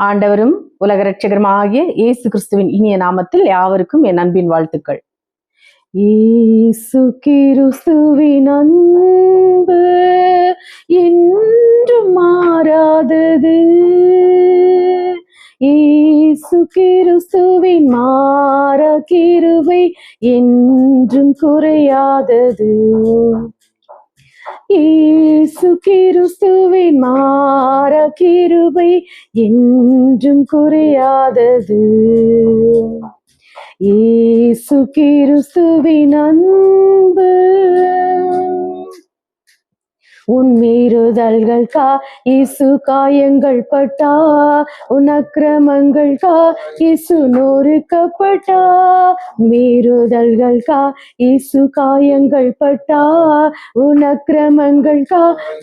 ஆண்டவரும் உலக இரட்சகருமாகிய இயேசு கிறிஸ்துவின் இனிய நாமத்தில் யாவருக்கும் என் அன்பின் வாழ்த்துக்கள். இயேசு கிறிஸ்துவின் அன்பு என்றும் மாறாதது. இயேசு கிறிஸ்துவின் மாறா கிருபை என்றும் குறையாதது. இயேசு கிறிஸ்துவின் மாறா கிருபை என்றும் குறையாதது. இயேசு கிறிஸ்துவின் அன்பு உன் மீறுதல்கள் இயேசு காயங்கள் பட்டா, உன் அக்கிரமங்கள் இயேசு நொறுக்கப்பட்டா. மீறுதல்கள் இயேசு காயங்கள் பட்டா, உன் அக்கிரமங்கள்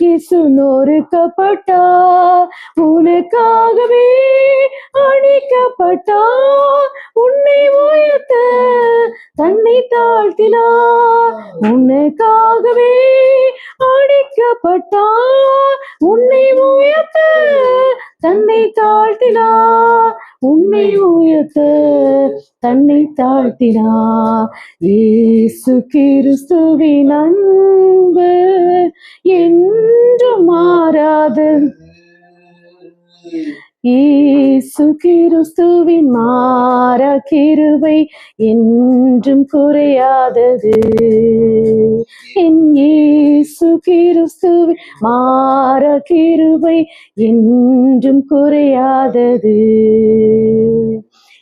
இயேசு நொறுக்கப்பட்டா. உனக்காகவே அடிக்கப்பட்டா, உன்னை உயர்த்த தன்னை தாழ்த்தினா. உனக்காகவே அடிக்கப்பட்டா, உன்னை உயர்த்த தன்னை தாழ்த்தினா. உன்னை உயர்த்த தன்னை தாழ்த்தினா. இயேசு கிறிஸ்துவின் அன்பு என்றும் மாறாதது. இயேசு கிறிஸ்துவின் மாறா கிருபை என்றும் குறையாதது. என் இயேசு கிறிஸ்துவின் மாறா கிருபை என்றும் குறையாதது.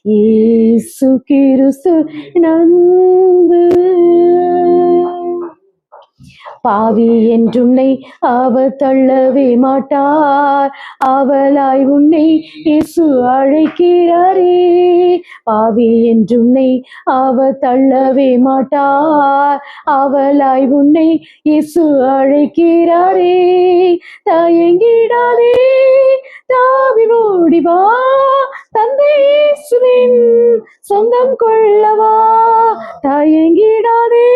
இயேசு கிறிஸ்துவின் அன்பு பாவி என்றுன்னை அவர் தள்ளவே மாட்டார், அவளாய் உன்னை இயேசு அழைக்கிறாரே. பாவி என்றுன்னை அவர் தள்ளவே மாட்டார், அவளாய் உன்னை இயேசு அழைக்கிறாரே. தயங்கிடாதே, தாவி ஓடிவா, தந்தை இயேசுவின் சொந்தம் கொள்ளவா. தயங்கிடாதே,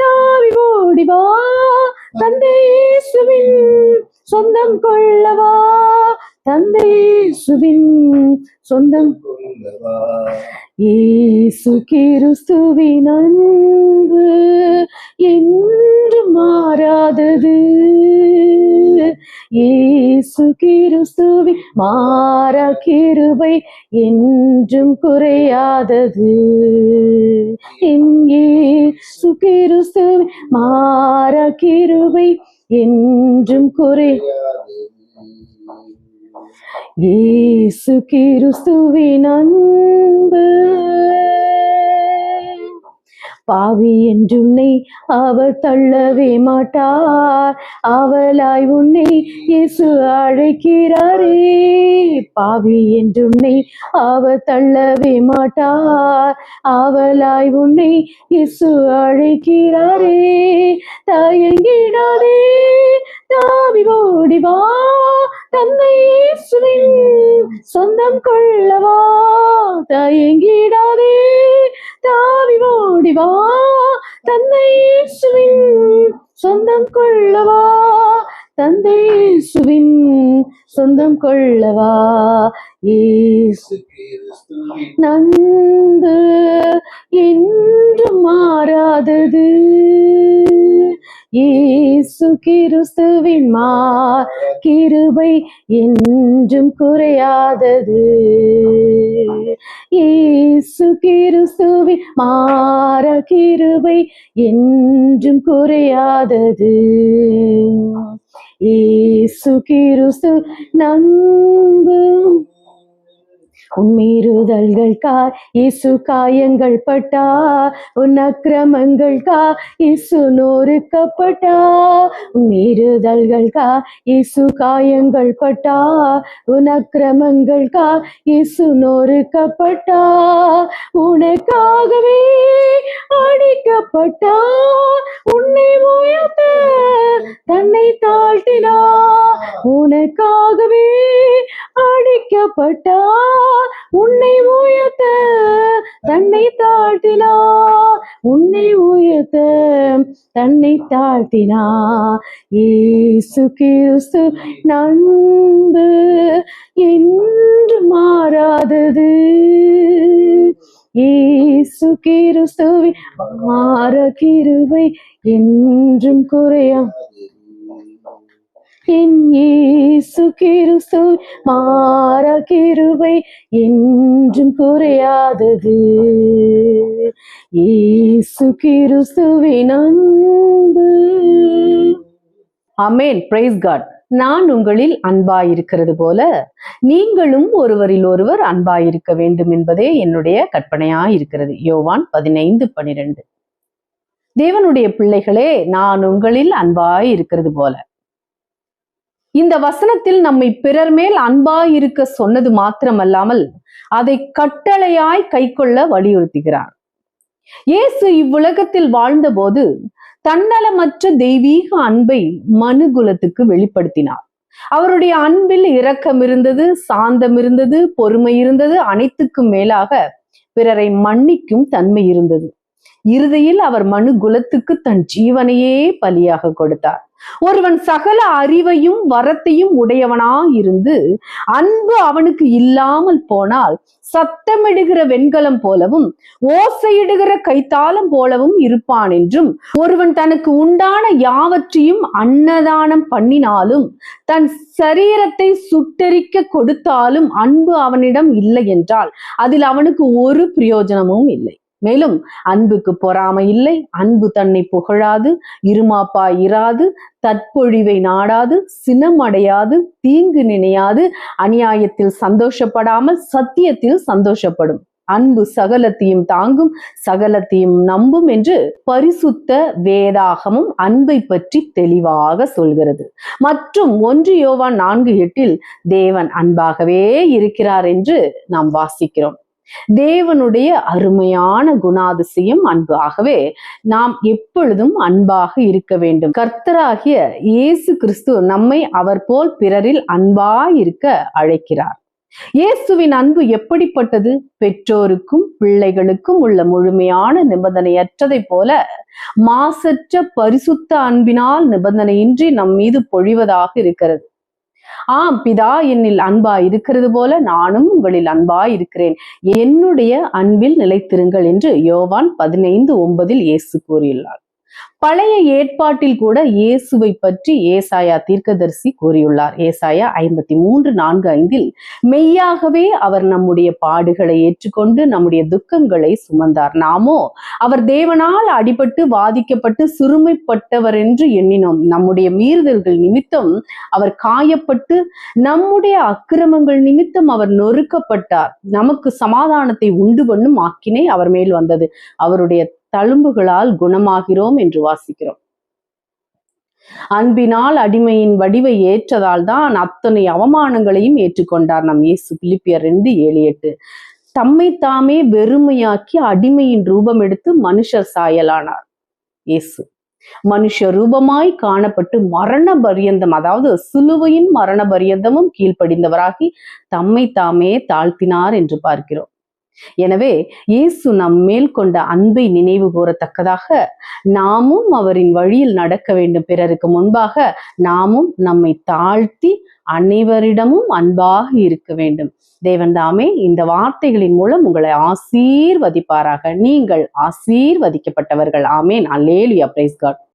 தாவி ஓடிவா, தந்தை இயேசுவின் சொந்தம் கொள்ளவா. தந்தை இயேசுவின் சொந்தம் கொள்ளவா. இயேசு கிறிஸ்துவின் அன்பு என்றும் மாறாதது. இயேசு கிறிஸ்துவின் மாறா கிருபை என்றும் குறையாதது. இயேசு கிறிஸ்துவின் மாறா கிருபை என்றும் குறையாதது. இயேசு கிறிஸ்துவின் அன்பு பாவி என்றுன்னை அவர் தள்ளவே மாட்டார், அவளாய் உன்னை இயேசு அழைக்கிறாரே. பாவி என்றுன்னை அவர் தள்ளவே மாட்டார், அவளாய் உன்னை இயேசு அழைக்கிறாரே. தயங்கிடாதே, தாவி ஓடிவா, தந்தை இயேசுவின் சொந்தம் கொள்ளவா. தயங்கிடாதே, தாவி ஓடிவா, தந்தை இயேசுவின் சொந்தம் கொள்ளவா. தந்தை இயேசுவின் சொந்தம் கொள்ளவா. இயேசு கிறிஸ்துவின் அன்பு என்றும் மாறாதது. இயேசு கிறிஸ்துவின் மாறா கிருபை என்றும் குறையாதது. இயேசு கிறிஸ்துவின் மாறா கிருபை என்றும் குறையாதது. இயேசு கிறிஸ்துவின் அன்பு உன் மீறுதல்கள் இயேசு காயங்கள் பட்டா, உன் அக்கிரமங்கள் இயேசு நொறுக்கப்பட்டா. உன் மீறுதல்கள் இயேசு காயங்கள் பட்டா, உன் அக்கிரமங்கள் இயேசு நொறுக்கப்பட்டா. உனக்காகவே அடிக்கப்பட்டா, உன்னை உயர்த்த தன்னை தாழ்த்தினா. உனக்காகவே அடிக்க உயர்த்தப்பட்டார், உன்னை உயர்த்த தன்னை தாழ்த்தினார், உன்னை உயர்த்த தன்னை தாழ்த்தினார். இயேசு கிறிஸ்து அன்பு என்று மாறாதது, இயேசு கிறிஸ்துவின் மாற கிருபை என்றும் குறையா. என் இயேசு கிறிஸ்துவின் மாற கிருபை என்றும் குறையாதது, இயேசு கிறிஸ்துவின் அன்பு. ஆமென். Praise God. நான் உங்களில் அன்பாயிருக்கிறது போல நீங்களும் ஒருவரில் ஒருவர் அன்பாயிருக்க வேண்டும் என்பதே என்னுடைய கற்பனையாயிருக்கிறது. யோவான் 15:12. தேவனுடைய பிள்ளைகளே, நான் உங்களில் அன்பாயிருக்கிறது போல. இந்த வசனத்தில் நம்மை பிறர் மேல் அன்பாயிருக்க சொன்னது மாத்திரமல்லாமல் அதை கட்டளையாய் கைக்கொள்ள வலியுறுத்துகிறார். இயேசு இவ்வுலகத்தில் வாழ்ந்தபோது தன்னலமற்ற தெய்வீக அன்பை மனுகுலத்துக்கு வெளிப்படுத்தினார். அவருடைய அன்பில் இரக்கம் இருந்தது, சாந்தம் இருந்தது, பொறுமை இருந்தது, அனைத்துக்கும் மேலாக பிறரை மன்னிக்கும் தன்மை இருந்தது. இறுதியில் அவர் மனு குலத்துக்கு தன் ஜீவனையே பலியாக கொடுத்தார். ஒருவன் சகல அறிவையும் வரத்தையும் உடையவனாயிருந்து அன்பு அவனுக்கு இல்லாமல் போனால் சத்தமிடுகிற வெண்கலம் போலவும் ஓசையிடுகிற கைத்தாளம் போலவும் இருப்பான் என்றும், ஒருவன் தனக்கு உண்டான யாவற்றையும் அன்னதானம் பண்ணினாலும் தன் சரீரத்தை சுட்டெரிக்க கொடுத்தாலும் அன்பு அவனிடம் இல்லை என்றால் அதில் அவனுக்கு ஒரு பிரயோஜனமும் இல்லை. மேலும் அன்புக்கு பொறாமை இல்லை, அன்பு தன்னை புகழாது, இருமாப்பாய் இராது, தற்பொழிவை நாடாது, சினம் அடையாது, தீங்கு நினையாது, அநியாயத்தில் சந்தோஷப்படாமல் சத்தியத்தில் சந்தோஷப்படும். அன்பு சகலத்தையும் தாங்கும், சகலத்தையும் நம்பும் என்று பரிசுத்த வேதாகமும் அன்பை பற்றி தெளிவாக சொல்கிறது. மற்றும் 1 யோவான் 4:8 தேவன் அன்பாகவே இருக்கிறார் என்று நாம் வாசிக்கிறோம். தேவனுடைய அருமையான குணாதிசயம் அன்பு. ஆகவே நாம் எப்பொழுதும் அன்பாக இருக்க வேண்டும். கர்த்தராகிய இயேசு கிறிஸ்து நம்மை அவர் போல் பிறரில் அன்பாயிருக்க அழைக்கிறார். இயேசுவின் அன்பு எப்படிப்பட்டது? பெற்றோருக்கும் பிள்ளைகளுக்கும் உள்ள முழுமையான நிபந்தனையற்றதை போல மாசற்ற பரிசுத்த அன்பினால் நிபந்தனையின்றி நம் மீது பொழிவதாக இருக்கிறது. ஆம், பிதா என்னில் அன்பாய் இருக்கிறது போல நானும் உங்களில் ஆய் இருக்கிறேன், என்னுடைய அன்பில் நிலைத்திருங்கள் என்று யோவான் 15:9 இயேசு கூறியுள்ளார். பழைய ஏற்பாட்டில் கூட இயேசுவை பற்றி ஏசாயா தீர்க்கதரிசி கூறியுள்ளார். ஏசாயா 53:4-5 மெய்யாகவே அவர் நம்முடைய பாடுகளை ஏற்றுக்கொண்டு நம்முடைய துக்கங்களை சுமந்தார், நாமோ அவர் தேவனால் அடிபட்டு வாதிக்கப்பட்டு சிறுமைப்பட்டவர் என்று எண்ணினோம். நம்முடைய மீறுதல்கள் நிமித்தம் அவர் காயப்பட்டு நம்முடைய அக்கிரமங்கள் நிமித்தம் அவர் நொறுக்கப்பட்டார், நமக்கு சமாதானத்தை உண்டு பண்ணும் ஆக்கினை அவர் மேல் வந்தது, அவருடைய தழும்புகளால் குணமாகிறோம் என்று வாசிக்கிறோம். அன்பினால் அடிமையின் வடிவை ஏற்றதால் தான் அத்தனை அவமானங்களையும் ஏற்றுக்கொண்டார் நம் இயேசு. பிலிப்பியர் 2:7-8 தம்மை தாமே வெறுமையாக்கி அடிமையின் ரூபம் எடுத்து மனுஷர் சாயலானார். இயேசு மனுஷ ரூபமாய் காணப்பட்டு மரண பரியந்தம், அதாவது சிலுவையின் மரண பரியந்தமும் கீழ்ப்படிந்தவராகி தம்மை தாமே தாழ்த்தினார் என்று பார்க்கிறோம். எனவே இயேசு நம் மேல் கொண்ட அன்பை நினைவு கூறத்தக்கதாக நாமும் அவரின் வழியில் நடக்க வேண்டும். பிறருக்கு முன்பாக நாமும் நம்மை தாழ்த்தி அனைவரிடமும் அன்பாக இருக்க வேண்டும். தேவன் தாமே இந்த வார்த்தைகளின் மூலம் உங்களை ஆசீர்வதிப்பாராக. நீங்கள் ஆசீர்வதிக்கப்பட்டவர்கள். ஆமேன். அல்லேலூயா. Price God.